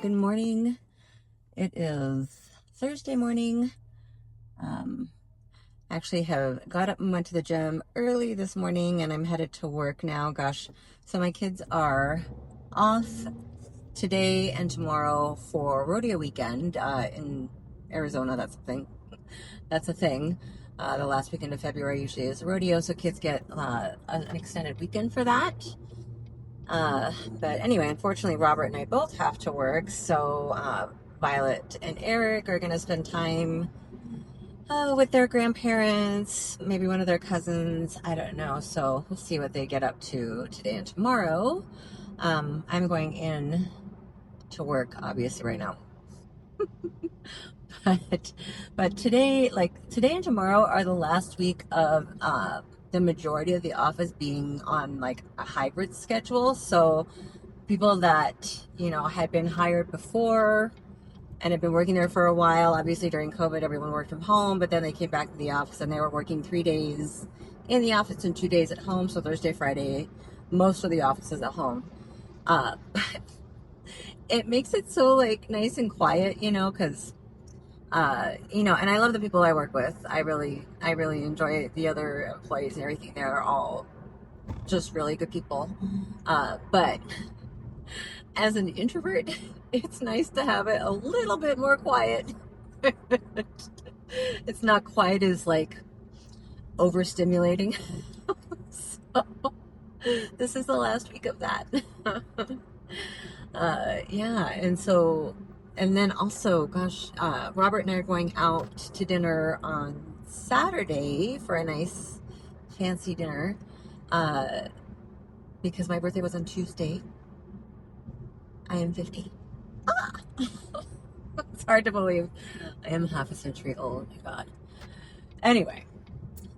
Good morning. It is Thursday morning. Actually have got up and went to the gym early this morning and I'm headed to work now. Gosh, so my kids are off today and tomorrow for rodeo weekend in Arizona. That's a thing. The last weekend of February usually is rodeo, so kids get an extended weekend for that. But anyway, unfortunately, Robert and I both have to work, so Violet and Eric are going to spend time with their grandparents, maybe one of their cousins, I don't know. So we'll see what they get up to today and tomorrow. I'm going in to work, obviously, right now. But today and tomorrow are the last week of the majority of the office being on like a hybrid schedule. So people that, had been hired before and had been working there for a while, obviously during COVID, everyone worked from home, but then they came back to the office and they were working 3 days in the office and 2 days at home. So Thursday, Friday, most of the office is at home. It makes it so like nice and quiet, because and I love the people I work with. I really enjoy the other employees and everything. They're all just really good people. But as an introvert, it's nice to have it a little bit more quiet. It's not quite as like overstimulating. So this is the last week of that. Yeah, and then also, gosh, Robert and I are going out to dinner on Saturday for a nice fancy dinner, because my birthday was on Tuesday. I am 50. It's hard to believe I am half a century old. Oh my God. Anyway,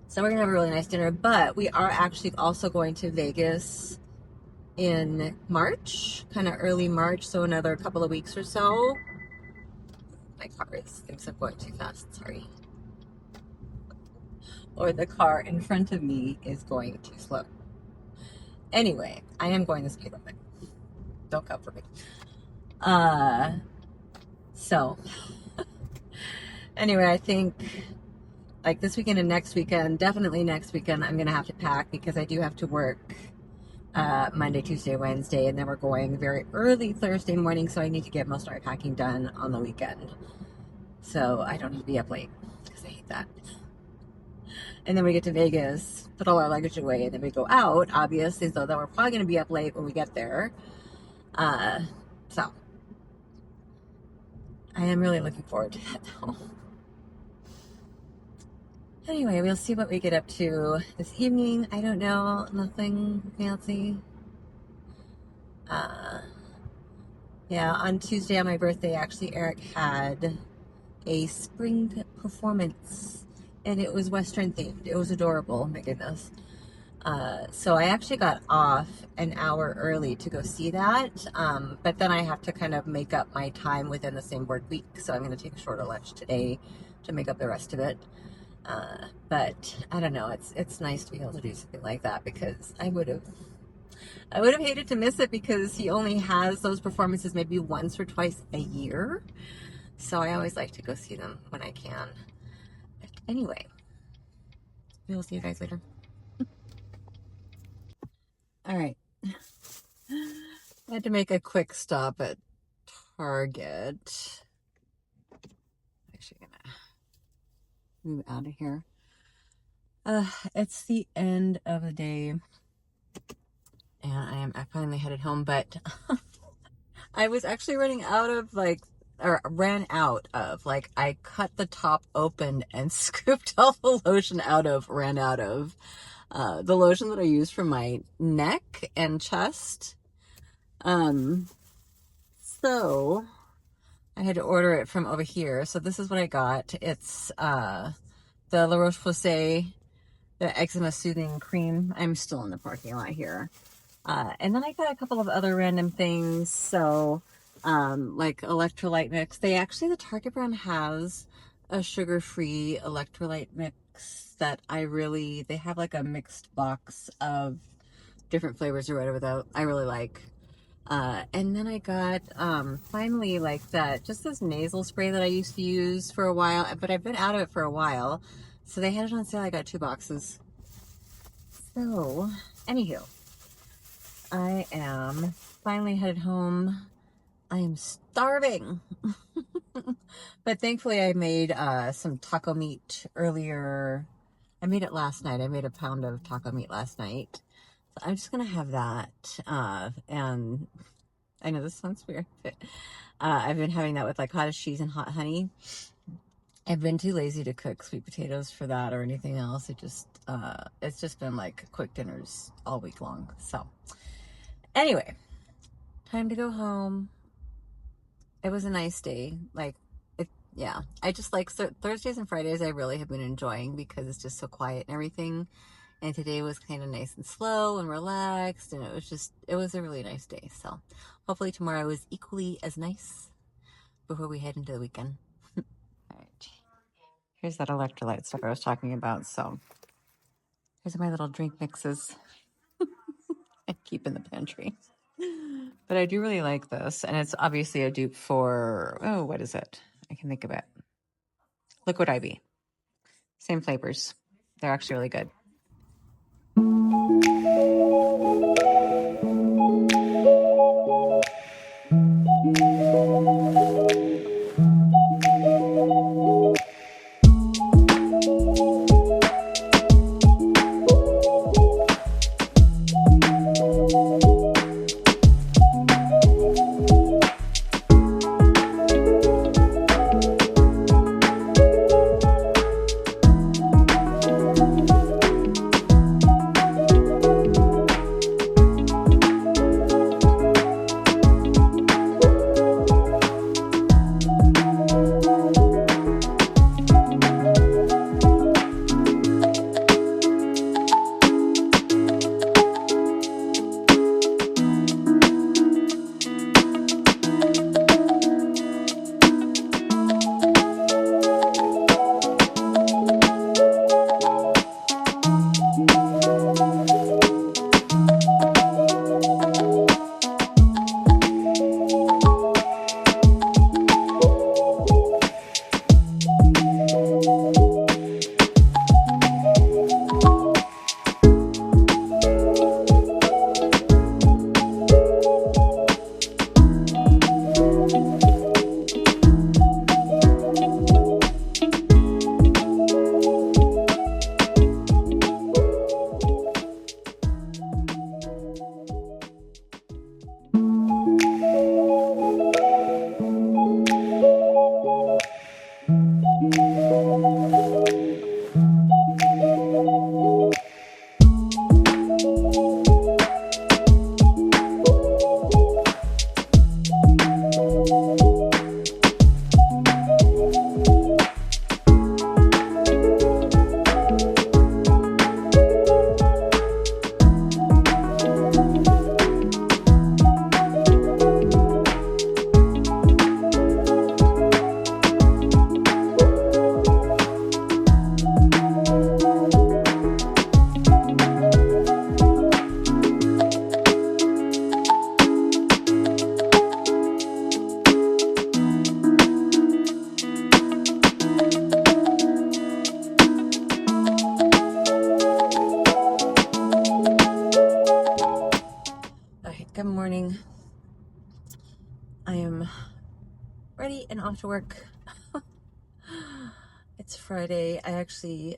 so we're gonna have a really nice dinner, but we are actually also going to Vegas in March, kind of early March, so another couple of weeks or so. My car thinks I'm going too fast, sorry. Or the car in front of me is going too slow. Anyway, I am going the speed limit. Don't come for me. So anyway, I think like this weekend and next weekend, definitely next weekend, I'm gonna have to pack because I do have to work Monday, Tuesday, Wednesday, and then we're going very early Thursday morning, so I need to get most of my packing done on the weekend. So I don't need to be up late because I hate that. And then we get to Vegas, put all our luggage away, and then we go out, obviously, so that we're probably going to be up late when we get there. So I am really looking forward to that, though. Anyway, we'll see what we get up to this evening. I don't know, nothing fancy. Yeah, on Tuesday on my birthday, actually, Eric had a spring performance, and it was Western themed. It was adorable, my goodness. So I actually got off an hour early to go see that, but then I have to kind of make up my time within the same work week, so I'm going to take a shorter lunch today to make up the rest of it. But I don't know, it's nice to be able to do something like that because I would have hated to miss it because he only has those performances maybe once or twice a year. So I always like to go see them when I can. But anyway, we'll see you guys later. All right. I had to make a quick stop at Target. Actually gonna move out of here. It's the end of the day and I finally headed home, but I was actually ran out of I cut the top open and scooped all the lotion ran out of the lotion that I use for my neck and chest. So I had to order it from over here. So this is what I got. It's the La Roche-Posay, the eczema soothing cream. I'm still in the parking lot here. And then I got a couple of other random things. So, like electrolyte mix. The Target brand has a sugar-free electrolyte mix that they have like a mixed box of different flavors or whatever that I really like. And then I got finally like that, just this nasal spray that I used to use for a while, but I've been out of it for a while. So they had it on sale. I got 2 boxes. So, anywho, I am finally headed home. I am starving. But thankfully I made some taco meat earlier. I made it last night. I made a pound of taco meat last night. So I'm just gonna have that. And I know this sounds weird, but I've been having that with like cottage cheese and hot honey. I've been too lazy to cook sweet potatoes for that or anything else. It's just been like quick dinners all week long. So anyway, time to go home. It was a nice day. Yeah, I just like, so Thursdays and Fridays I really have been enjoying because it's just so quiet and everything. And today was kind of nice and slow and relaxed, and it was a really nice day. So hopefully tomorrow is equally as nice before we head into the weekend. All right, here's that electrolyte stuff I was talking about. So here's my little drink mixes I keep in the pantry. But I do really like this, and it's obviously a dupe for, oh, what is it? I can think of it. Liquid IV. Same flavors. They're actually really good. Good morning. I am ready and off to work. It's Friday.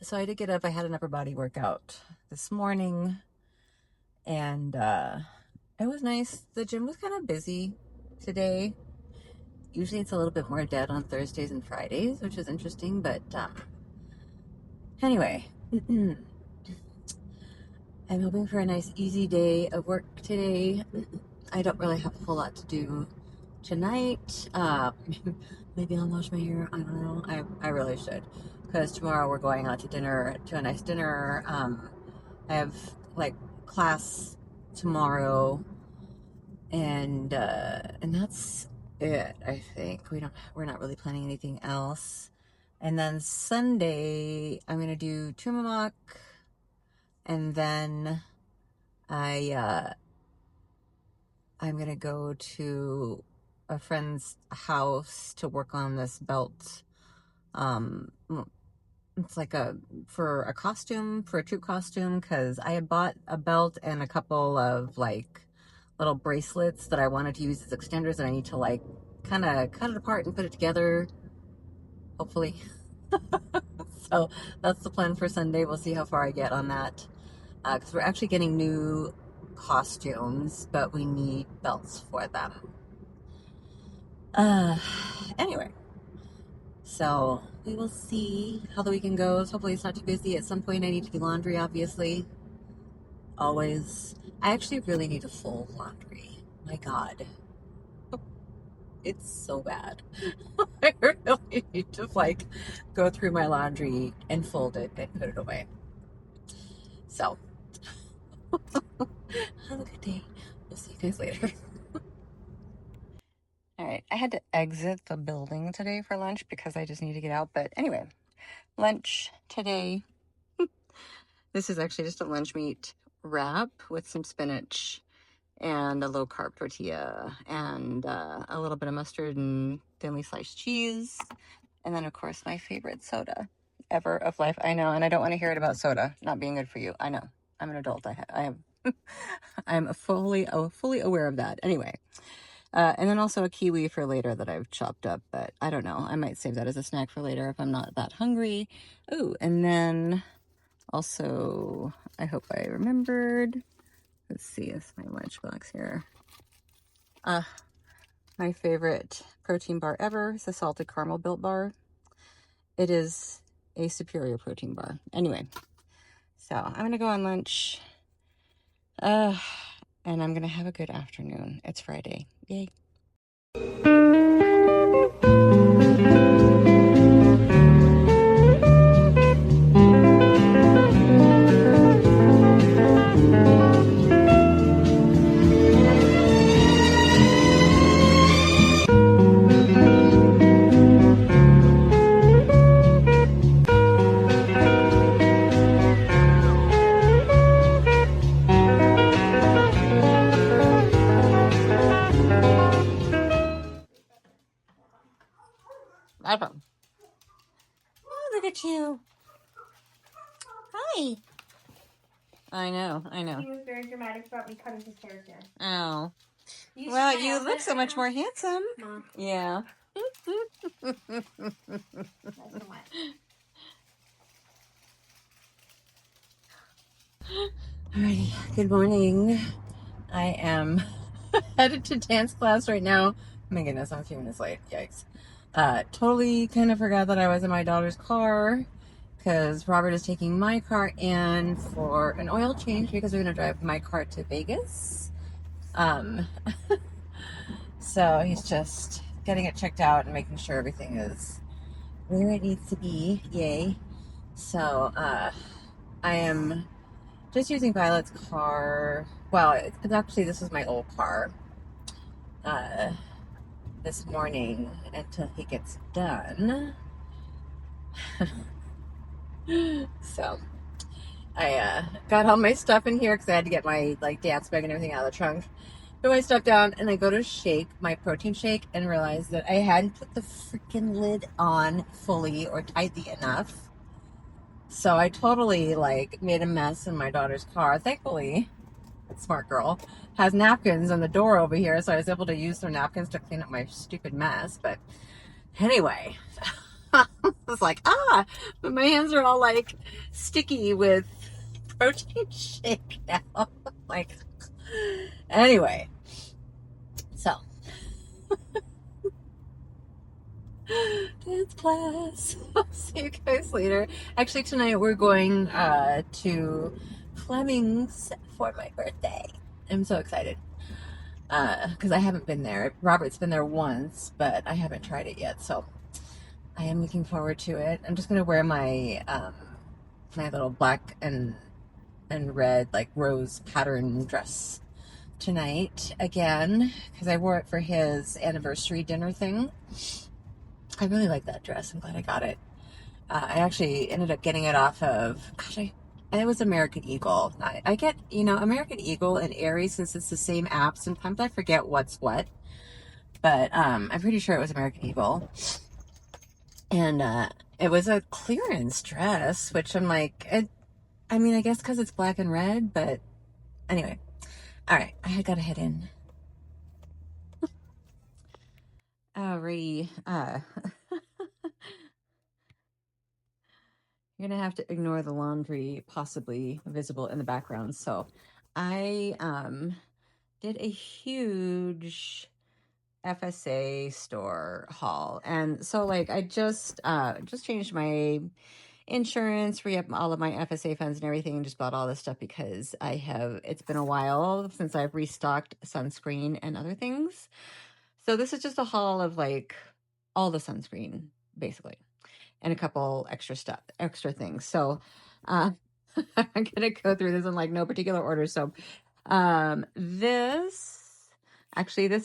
So I did get up. I had an upper body workout this morning, and it was nice. The gym was kind of busy today. Usually it's a little bit more dead on Thursdays and Fridays, which is interesting, but anyway. I'm hoping for a nice easy day of work today. I don't really have a whole lot to do tonight. Maybe I'll wash my hair. I don't know. I really should, because tomorrow we're going out to dinner, to a nice dinner. I have like class tomorrow, and that's it. I think we're not really planning anything else. And then Sunday I'm gonna do Tumamoc. And then I I'm going to go to a friend's house to work on this belt. It's like for a costume, for a troop costume, because I had bought a belt and a couple of like little bracelets that I wanted to use as extenders, and I need to like kind of cut it apart and put it together, hopefully. So that's the plan for Sunday. We'll see how far I get on that, because we're actually getting new costumes, but we need belts for them. Anyway, so we will see how the weekend goes. Hopefully it's not too busy. At some point I need to do laundry, obviously. Always. I actually really need a full laundry. My God. It's so bad. I really need to like go through my laundry and fold it and put it away. So, have a good day. We'll see you guys later. All right, I had to exit the building today for lunch because I just need to get out. But anyway, lunch today. This is actually just a lunch meat wrap with some spinach and a low-carb tortilla and a little bit of mustard and thinly sliced cheese. And then, of course, my favorite soda ever of life. I know, and I don't want to hear it about soda not being good for you. I know. I'm an adult. I am I'm fully aware of that. Anyway, and then also a kiwi for later that I've chopped up, but I don't know. I might save that as a snack for later if I'm not that hungry. Ooh, and then also, I hope I remembered. Let's see, it's my lunchbox here. My favorite protein bar ever is the salted caramel Built Bar. It is a superior protein bar. Anyway, so I'm gonna go on lunch. And I'm gonna have a good afternoon. It's Friday. Yay. iPhone. Oh, look at you. Hi. I know. He was very dramatic about me cutting his hair here. Oh. Well, you look so much more handsome. Mom. Yeah. Alrighty. Good morning. I am headed to dance class right now. My goodness, I'm a few minutes late. Yikes. Totally kind of forgot that I was in my daughter's car because Robert is taking my car in for an oil change because we're going to drive my car to Vegas. So he's just getting it checked out and making sure everything is where it needs to be. Yay. So, I am just using Violet's car. Well, it's actually, this is my old car. This morning until he gets done. So I got all my stuff in here because I had to get my like dance bag and everything out of the trunk. Put my stuff down and I go to shake my protein shake and realize that I hadn't put the freaking lid on fully or tightly enough. So I totally like made a mess in my daughter's car. Thankfully, smart girl, has napkins on the door over here, so I was able to use their napkins to clean up my stupid mess. But anyway, I was like, but my hands are all like sticky with protein shake now. Like, anyway, so dance class. I'll see you guys later. Actually, tonight we're going to Fleming's for my birthday. I'm so excited because I haven't been there. Robert's been there once, but I haven't tried it yet, so I am looking forward to it. I'm just gonna wear my my little black and red like rose pattern dress tonight again because I wore it for his anniversary dinner thing. I really like that dress. I'm glad I got it. I actually ended up getting it off of, gosh, And it was American Eagle. I get, American Eagle and Aries, since it's the same app, sometimes I forget what's what. But I'm pretty sure it was American Eagle. And it was a clearance dress, which I'm like, I guess because it's black and red, but anyway. All right, I gotta head in. Alrighty. You're gonna have to ignore the laundry possibly visible in the background. So I did a huge FSA store haul. And so like I just changed my insurance, re-up all of my FSA funds and everything, and just bought all this stuff because it's been a while since I've restocked sunscreen and other things. So this is just a haul of like all the sunscreen, basically, and a couple extra things. So I'm gonna go through this in like no particular order. So this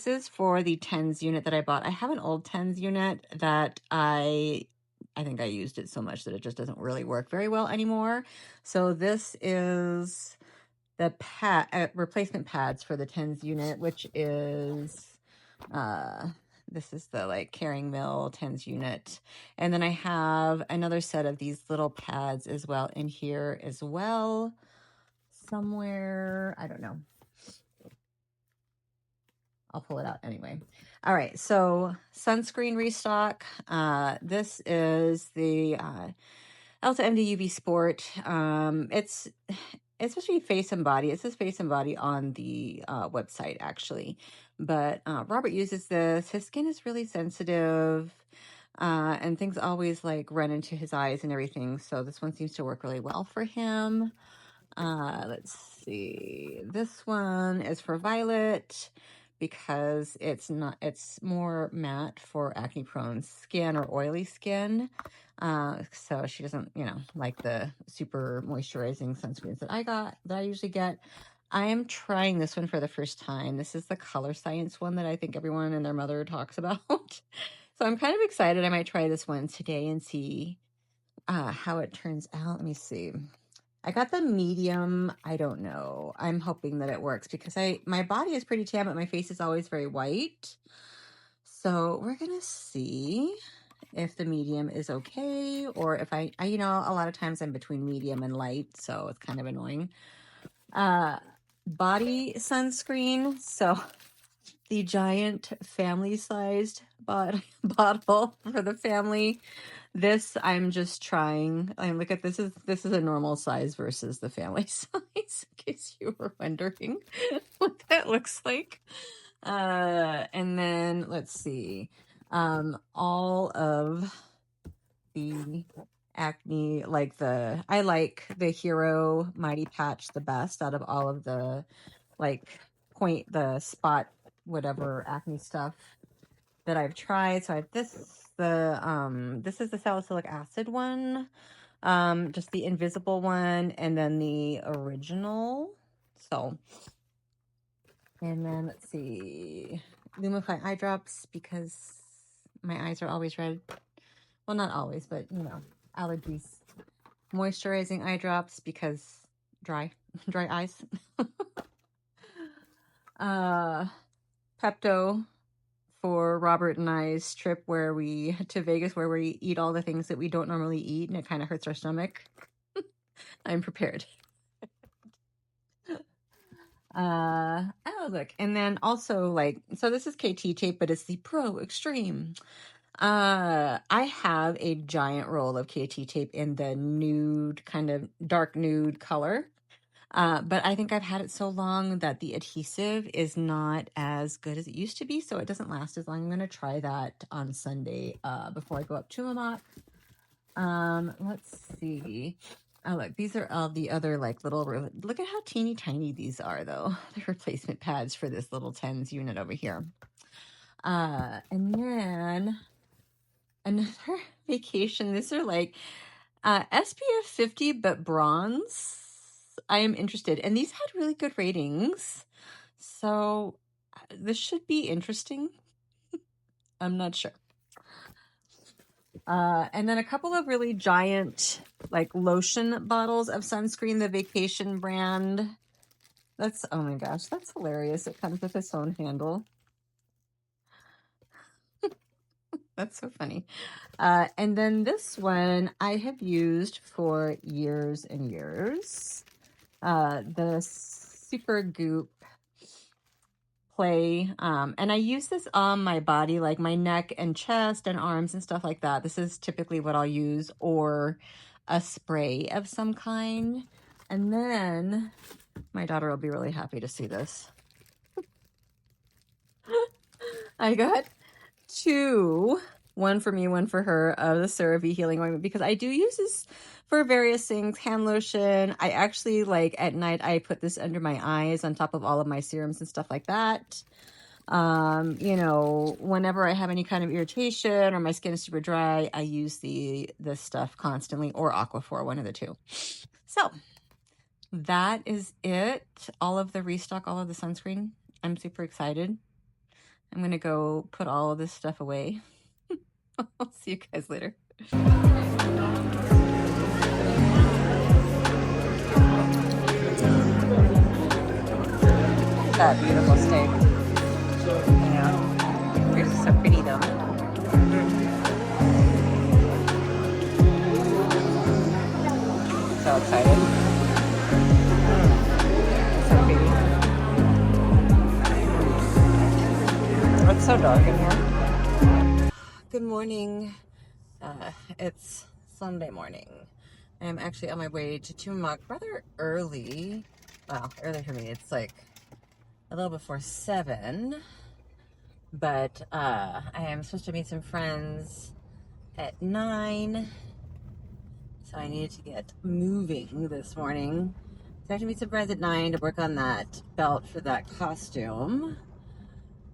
is for the tens unit that I bought. I have an old tens unit that I think I used it so much that it just doesn't really work very well anymore. So this is the replacement pads for the tens unit, which is this is the like carrying mill tens unit. And then I have another set of these little pads as well in here as well. Somewhere, I don't know. I'll pull it out anyway. All right, so sunscreen restock. This is the Elta MD UV Sport. It's supposed to be face and body. It says face and body on the website actually, but Robert uses this. His skin is really sensitive, and things always like run into his eyes and everything. So this one seems to work really well for him. Let's see. This one is for Violet because it's more matte for acne prone skin or oily skin. So she doesn't, like the super moisturizing sunscreens that I usually get. I am trying this one for the first time. This is the Color Science one that I think everyone and their mother talks about. So I'm kind of excited. I might try this one today and see how it turns out. Let me see. I got the medium. I don't know. I'm hoping that it works because my body is pretty tan, but my face is always very white. So we're gonna see if the medium is okay, or if I a lot of times I'm between medium and light, so it's kind of annoying. Body sunscreen. So the giant family-sized bottle for the family. This I'm just trying. Look at this is a normal size versus the family size, in case you were wondering what that looks like. And then let's see. All of the acne, I like the Hero Mighty Patch the best out of all of the the spot whatever acne stuff that I've tried. So I have this is the salicylic acid one, just the invisible one, and then the original. So, and then let's see, Lumify eye drops because my eyes are always red. Well, not always, but allergies. Moisturizing eye drops because dry eyes. Pepto for Robert and I's trip to Vegas, where we eat all the things that we don't normally eat, and it kind of hurts our stomach. I'm prepared. Oh look, and then also so this is KT tape, but it's the Pro Extreme. I have a giant roll of KT tape in the nude, kind of dark nude color. But I think I've had it so long that the adhesive is not as good as it used to be, so it doesn't last as long. I'm going to try that on Sunday before I go up to Tumamoc. Let's see. Oh, look, these are all the other look at how teeny tiny these are, though. The replacement pads for this little tens unit over here. And then another vacation. These are SPF 50, but bronze. I am interested. And these had really good ratings. So this should be interesting. I'm not sure. And then a couple of really giant like lotion bottles of sunscreen, the Vacation brand. That's, oh my gosh, that's hilarious. It comes with its own handle. That's so funny. And then this one I have used for years and years. The Super Goop Play. And I use this on my body, like my neck and chest and arms and stuff like that. This is typically what I'll use, or a spray of some kind. And then my daughter will be really happy to see this. I got two, one for me, one for her, of the CeraVe healing ointment, because I do use this for various things. Hand lotion. I actually, like, at night I put this under my eyes on top of all of my serums and stuff like that. You know, whenever I have any kind of irritation or my skin is super dry, I use this stuff constantly, or Aquaphor, one of the two. So that is it. All of the restock, all of the sunscreen. I'm super excited. I'm gonna go put all of this stuff away. I'll see you guys later. That beautiful steak. Yeah, it's so pretty though. So excited. So pretty. It's so dark in here. Good morning. It's Sunday morning. I'm actually on my way to Tumamoc rather early. Well, early for me. It's like a little before 7. But I am supposed to meet some friends at 9. So I needed to get moving this morning. So I have to meet some friends at 9 to work on that belt for that costume.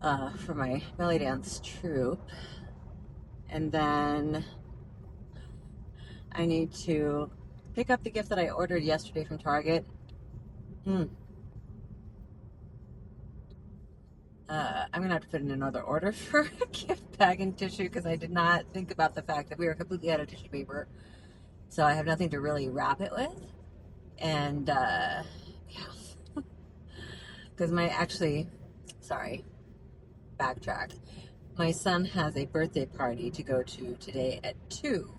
For my belly dance troupe. And then I need to pick up the gift that I ordered yesterday from Target. I'm gonna have to put in another order for a gift bag and tissue, because I did not think about the fact that we were completely out of tissue paper. So I have nothing to really wrap it with. And yeah, because backtrack. My son has a birthday party to go to today at 2.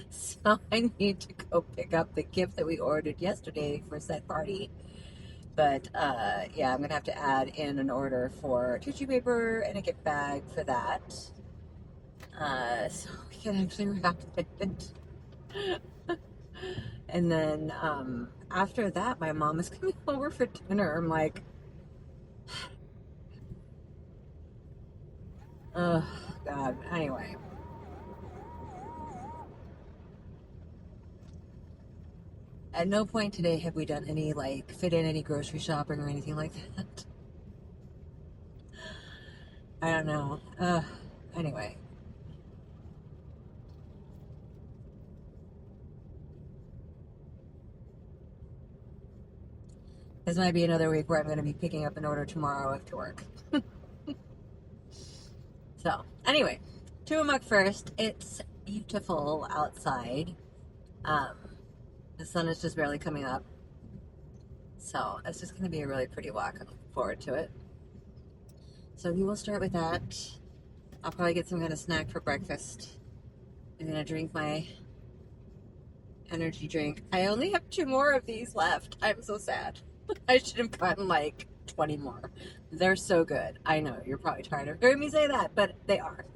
So I need to go pick up the gift that we ordered yesterday for said party. But yeah, I'm gonna have to add in an order for tissue paper and a gift bag for that. So we can actually wrap it. And then after that, my mom is coming over for dinner. I'm like, oh God. Anyway. At no point today have we done any, like, fit in any grocery shopping or anything like that. I don't know. Anyway. This might be another week where I'm going to be picking up an order tomorrow after work. So, anyway, Tumamoc first. It's beautiful outside. The sun is just barely coming up. So, it's just going to be a really pretty walk. I'm looking forward to it. So, we will start with that. I'll probably get some kind of snack for breakfast. I'm going to drink my energy drink. I only have 2 more of these left. I'm so sad. I should have gotten like 20 more. They're so good. I know, you're probably tired of hearing me say that, but they are.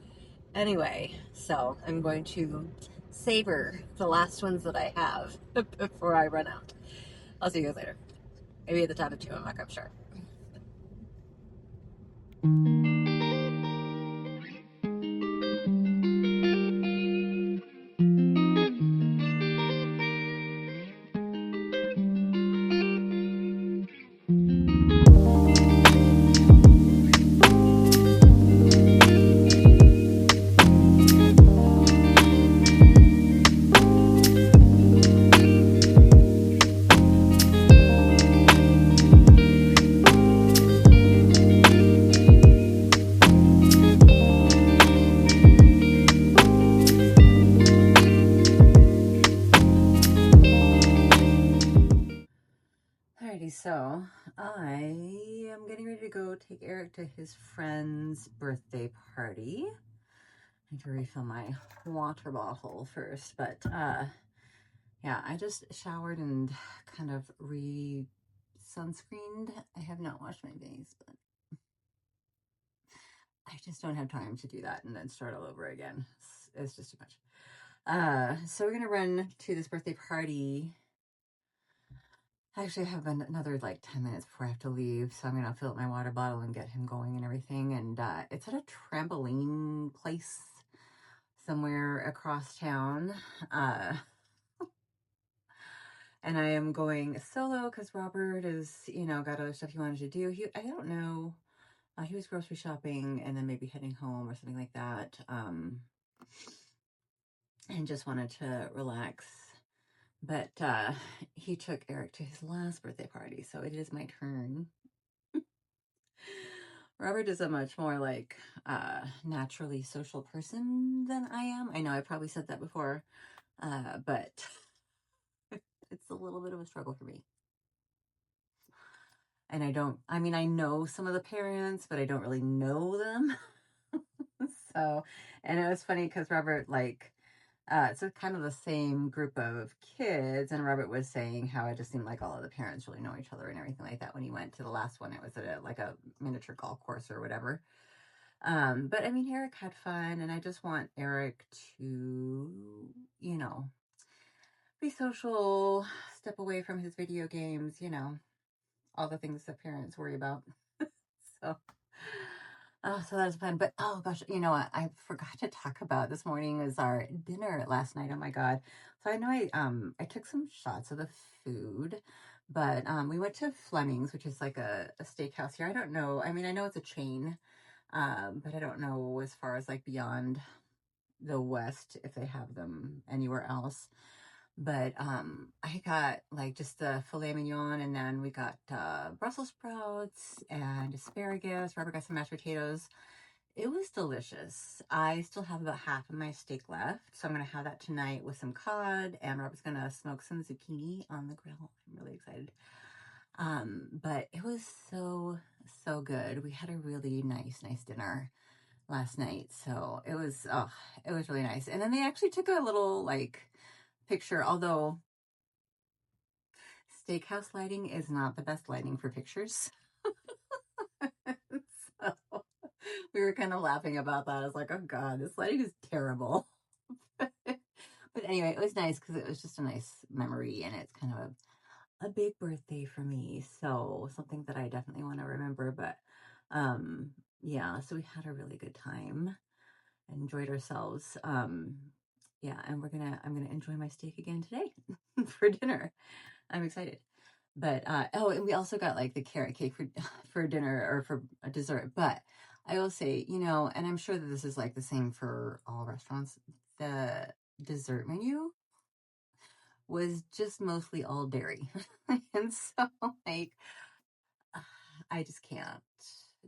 Anyway, so I'm going to savor the last ones that I have before I run out. I'll see you guys later. Maybe at the top of Tumamoc, I'm sure. so I am getting ready to go take Eric to his friend's birthday party. I need to refill my water bottle first, but yeah, I just showered and kind of sunscreened. I have not washed my face, but I just don't have time to do that and then start all over again. It's just too much. So we're gonna run to this birthday party. Actually, I have another like 10 minutes before I have to leave, so I'm gonna fill up my water bottle and get him going and everything. And it's at a trampoline place somewhere across town. And I am going solo because Robert is, got other stuff he wanted to do. I don't know. He was grocery shopping and then maybe heading home or something like that. And just wanted to relax. But he took Eric to his last birthday party, so it is my turn. Robert is a much more like naturally social person than I am. I know I probably said that before, but it's a little bit of a struggle for me. And I know some of the parents, but I don't really know them. So, and it was funny because Robert, it's a kind of the same group of kids, and Robert was saying how it just seemed like all of the parents really know each other and everything like that when he went to the last one. It was at a miniature golf course or whatever. But I mean, Eric had fun, and I just want Eric to, be social, step away from his video games, all the things that parents worry about. So, so that was fun. But oh gosh, you know what? I forgot to talk about this morning is our dinner last night. Oh my God. So I know I took some shots of the food, but we went to Fleming's, which is like a steakhouse here. I don't know. I mean, I know it's a chain, but I don't know as far as like beyond the West if they have them anywhere else. But I got like just the filet mignon, and then we got Brussels sprouts and asparagus. Robert got some mashed potatoes. It was delicious. I still have about half of my steak left, so I'm gonna have that tonight with some cod, and Robert's gonna smoke some zucchini on the grill. I'm really excited. But it was so good. We had a really nice dinner last night, so it was really nice. And then they actually took a little like picture, although steakhouse lighting is not the best lighting for pictures. So we were kind of laughing about that. I was like, oh God, this lighting is terrible. But anyway, it was nice because it was just a nice memory, and it's kind of a big birthday for me. So something that I definitely want to remember. But yeah, so we had a really good time, enjoyed ourselves. Yeah, and I'm gonna enjoy my steak again today for dinner. I'm excited. But and we also got like the carrot cake for dinner or for a dessert. But I will say, and I'm sure that this is like the same for all restaurants, the dessert menu was just mostly all dairy. And so like I just can't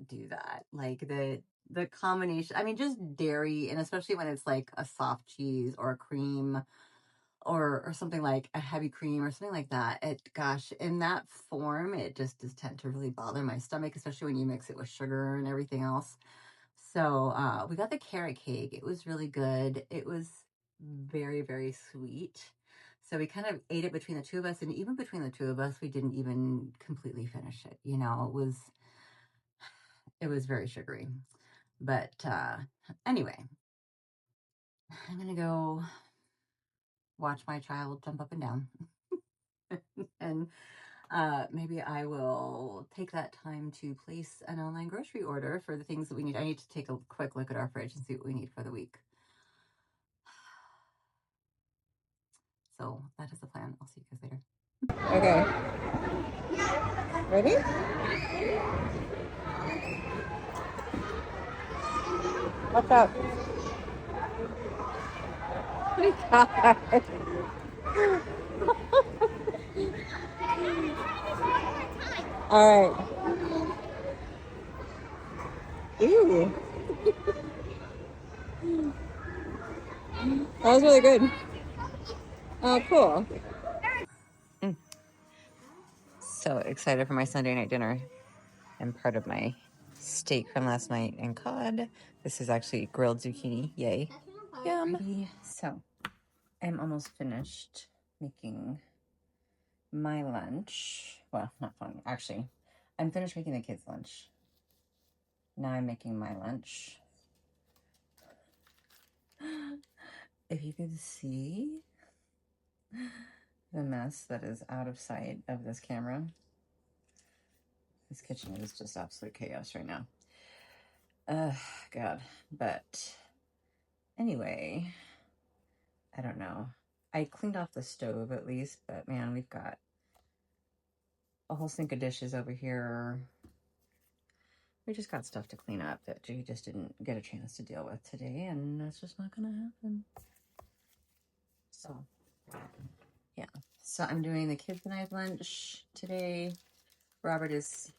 do that. Like the combination, I mean, just dairy, and especially when it's like a soft cheese or a cream or something like a heavy cream or something like that. Gosh, in that form, it just does tend to really bother my stomach, especially when you mix it with sugar and everything else. So we got the carrot cake. It was really good. It was very, very sweet. So we kind of ate it between the two of us, and even between the two of us, we didn't even completely finish it. It was very sugary. But anyway, I'm gonna go watch my child jump up and down. And maybe I will take that time to place an online grocery order for the things that we need. I need to take a quick look at our fridge and see what we need for the week. So that is the plan. I'll see you guys later. Okay. Ready? What's up? All right. Ooh. That was really good. Oh, cool. So excited for my Sunday night dinner and part of my steak from last night and cod. This is actually grilled zucchini. Yay. Yum. So I'm almost finished making my lunch. Well, not funny. Actually, I'm finished making the kids' lunch. Now I'm making my lunch. If you could see the mess that is out of sight of this camera. This kitchen is just absolute chaos right now. God. But anyway, I don't know. I cleaned off the stove at least, but man, we've got a whole sink of dishes over here. We just got stuff to clean up that we just didn't get a chance to deal with today, and that's just not gonna happen. So, yeah. So I'm doing the kids and I's lunch today. Robert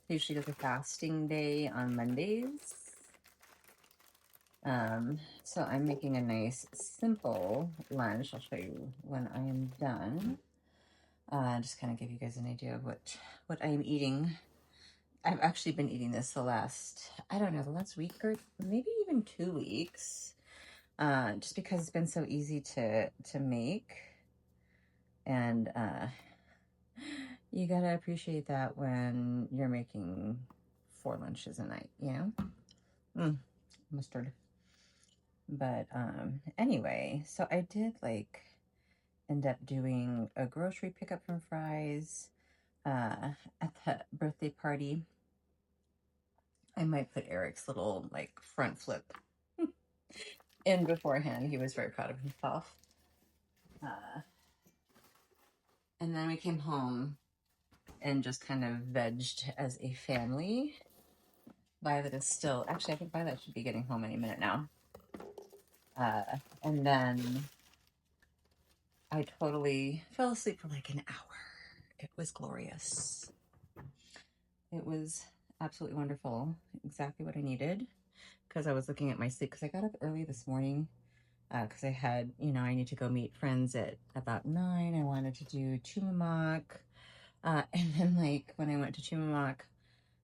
usually does a fasting day on Mondays. So I'm making a nice simple lunch. I'll show you when I am done. Just kind of give you guys an idea of what I am eating. I've actually been eating this the last week or maybe even 2 weeks. Just because it's been so easy to make. And you gotta appreciate that when you're making 4 lunches a night, you know? Mustard. But anyway, so I did end up doing a grocery pickup from Fry's at the birthday party. I might put Eric's little front flip in beforehand. He was very proud of himself. And then we came home and just kind of vegged as a family. Violet is still, actually I think Violet should be getting home any minute now. And then I totally fell asleep for like an hour. It was glorious. It was absolutely wonderful. Exactly what I needed. Because I was looking at my sleep. Because I got up early this morning. Because I had, I need to go meet friends at about 9. I wanted to do Tumamoc. And then when I went to Tumamoc,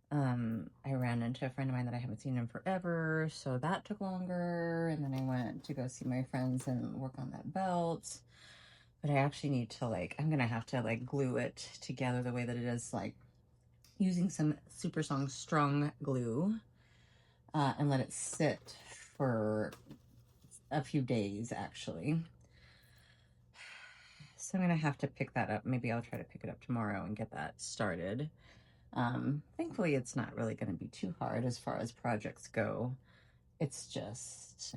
I ran into a friend of mine that I haven't seen in forever. So that took longer. And then I went to go see my friends and work on that belt. But I actually need to I'm going to have to glue it together the way that it is, using some super strong glue, and let it sit for a few days actually. So I'm going to have to pick that up. Maybe I'll try to pick it up tomorrow and get that started. Thankfully it's not really going to be too hard as far as projects go. It's just,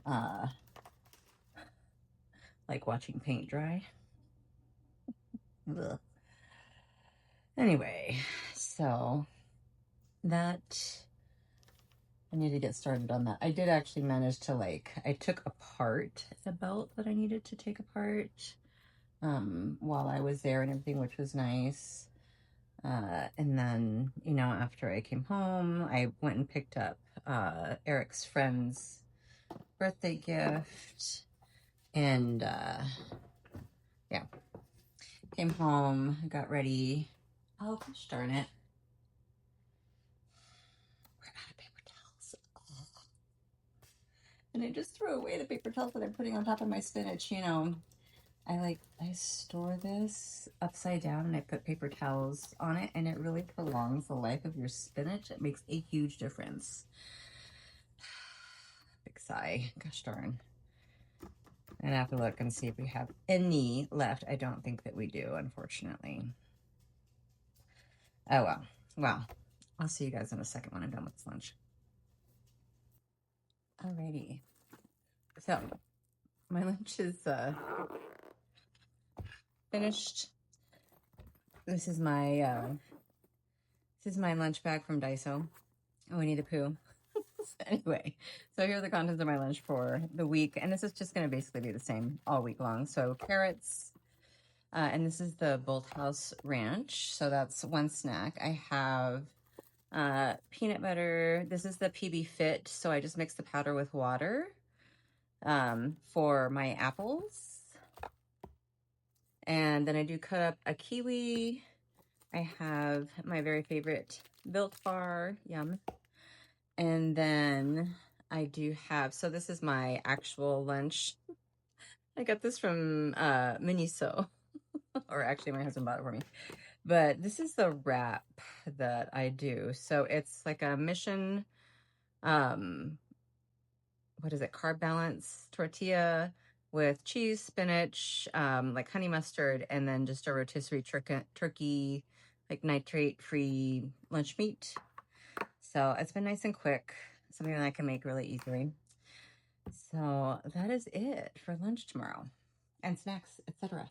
like watching paint dry. Ugh. Anyway, so that I need to get started on that. I did actually manage to I took apart the belt that I needed to take apart while I was there and everything, which was nice. And then, after I came home, I went and picked up Eric's friend's birthday gift. And yeah, came home, got ready. Oh, gosh darn it. We're out of paper towels. Oh. And I just threw away the paper towels that I'm putting on top of my spinach. I store this upside down and I put paper towels on it, and it really prolongs the life of your spinach. It makes a huge difference. Big sigh. Gosh darn. I'm gonna have to look and see if we have any left. I don't think that we do, unfortunately. Oh well. Well, I'll see you guys in a second when I'm done with this lunch. Alrighty. So my lunch is finished. This is my lunch bag from Daiso. Oh, Winnie the Pooh. Anyway, so here are the contents of my lunch for the week, and this is just going to basically be the same all week long. So carrots, and this is the Bolt House Ranch. So that's one snack. I have peanut butter. This is the PB Fit. So I just mix the powder with water for my apples. And then I do cut up a kiwi, I have my very favorite Built Bar, yum. And then I do have, so this is my actual lunch. I got this from Miniso, or actually my husband bought it for me. But this is the wrap that I do. So it's like a Mission, what is it, carb balance tortilla with cheese, spinach, like honey mustard, and then just a rotisserie turkey, like nitrate-free lunch meat. So it's been nice and quick, something that I can make really easily. So that is it for lunch tomorrow, and snacks, etc.